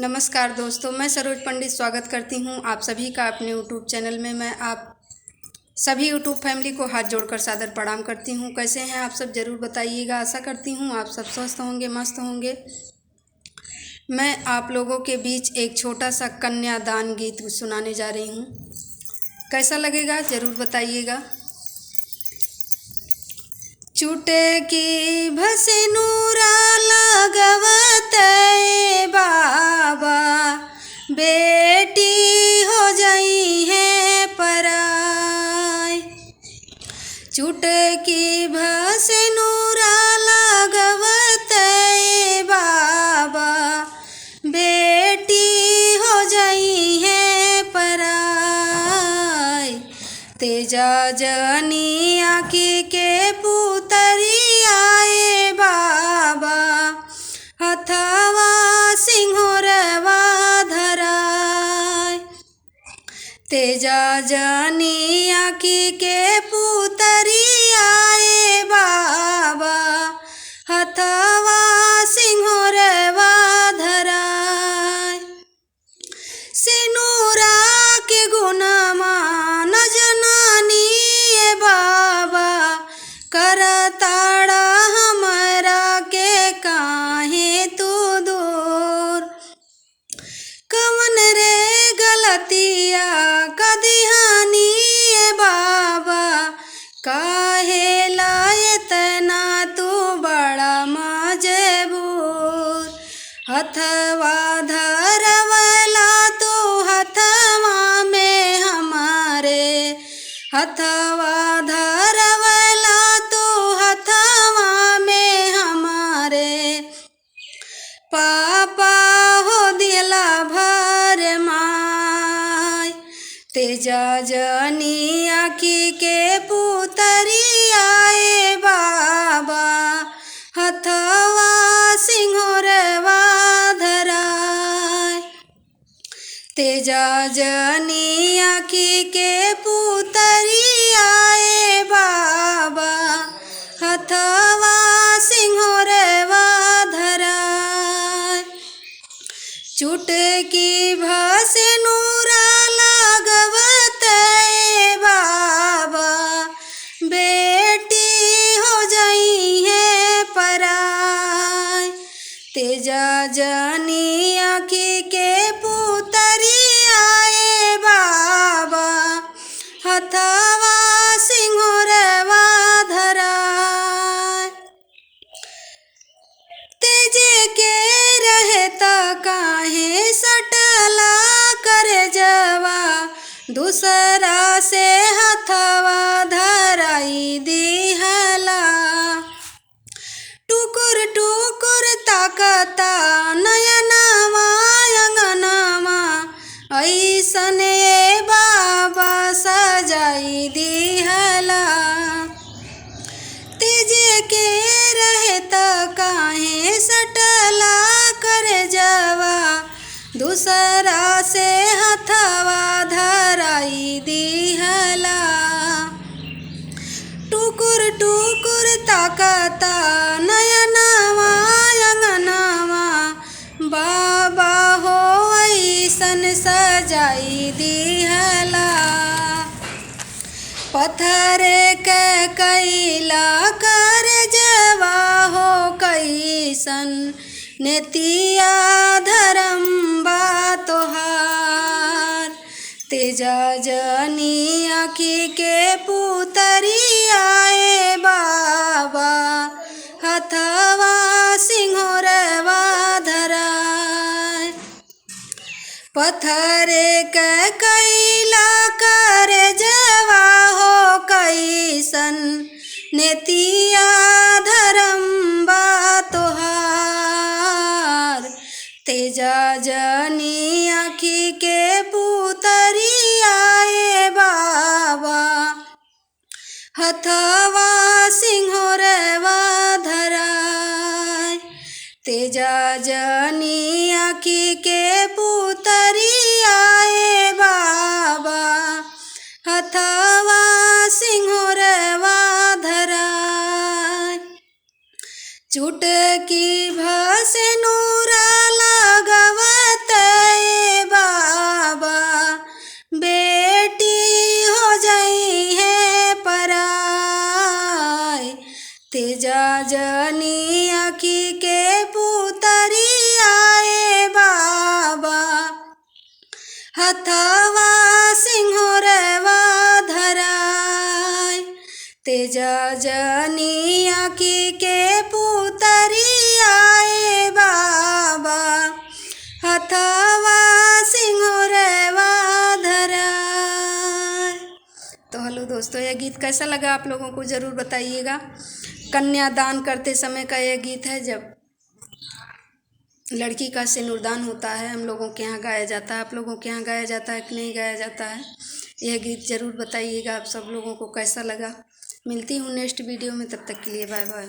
नमस्कार दोस्तों, मैं सरोज पंडित स्वागत करती हूं आप सभी का अपने यूट्यूब चैनल में। मैं आप सभी यूट्यूब फैमिली को हाथ जोड़कर सादर प्रणाम करती हूं। कैसे हैं आप सब, ज़रूर बताइएगा। आशा करती हूं आप सब स्वस्थ होंगे, मस्त होंगे। मैं आप लोगों के बीच एक छोटा सा कन्यादान गीत सुनाने जा रही हूं। कैसा लगेगा ज़रूर बताइएगा। चुटकी भसनुरा लगवत बाबा, बेटी हो जाई है पराय। चुटकी भसनुरा लगवत बाबा, बेटी हो जाई है पराय। तेजा जनी आँखी के पुतरी आए बाबा, हथवा सिंहोरवा धराय। तेजा जनी आँखी के पुतरी आए बाबा, हथवा सिंहोरवा धराय। सिनुरा के गुनमा न जनानी बाबा, करताड़ा हमरा के काहे तू दूर। कवन रे गलतिया कदिहानी बाबा, काहे लायतना तू बड़ा मजबूर। हथवा धरवला तू हथवा में हमारे, हथवा धरवला तू हथवा में हमारे। पापा हो दिला भर माय। तेजा जनी आँखी के पुतरी आए बाबा, हथवा सिंहोरवा धराय। तेजा जनी आँखी के पुतरी आए बाबा, हथवा सिंहोरवा धराय। चुटकी भसनुरा लगवत बाबा, बेटी हो जाई है पराय। तेजा जनी आँखी के पुतरी आए बाबा, हथवा सिंहोरवा धराय। तेजे के रहता काहे सटला कर जवा, दूसरा से हथवा धराई दिहला। टुकुर टुकुर ताकता नयनवा अंगनवा, ऐसन ए बाबा सजाई दिहला। तेजे के रहता काहे सटला कर जवा, दूसरा से हथवा धराई दिहला। टुकुर टुकुर ताकता नयनवा अंगनवा, बाबा हो ऐसन सजाई दिहला। पत्थर के कैला कर जवा हो कैसन, नेतिया धर्म बा तोहार। तेजा जनी आँखी के पुतरी आए बाबा, हथवा सिंहोरवा धराय। पत्थर के कैला कर जवा हो कैसन, नेतिया धर्म बा तोहार। तेजा जनी आँखी के पुतरी आए बाबा, हथवा सिंहोरवा धराय। तेजा जनी आँखी के पुतरी आए बाबा, हथवा सिंहोरवा धराय। चुटकी भसनुरा लगवत जजनिया की के पुतरी आए बाबा, हथवा सिंगोरवा धरा। तो हेलो दोस्तों, यह गीत कैसा लगा आप लोगों को ज़रूर बताइएगा। कन्यादान करते समय का यह गीत है, जब लड़की का सिंदूरदान होता है, हम लोगों के यहाँ गाया जाता है। आप लोगों के यहाँ गाया जाता है कि नहीं गाया जाता है, यह गीत ज़रूर बताइएगा आप सब लोगों को कैसा लगा। मिलती हूँ नेक्स्ट वीडियो में, तब तक के लिए बाय बाय।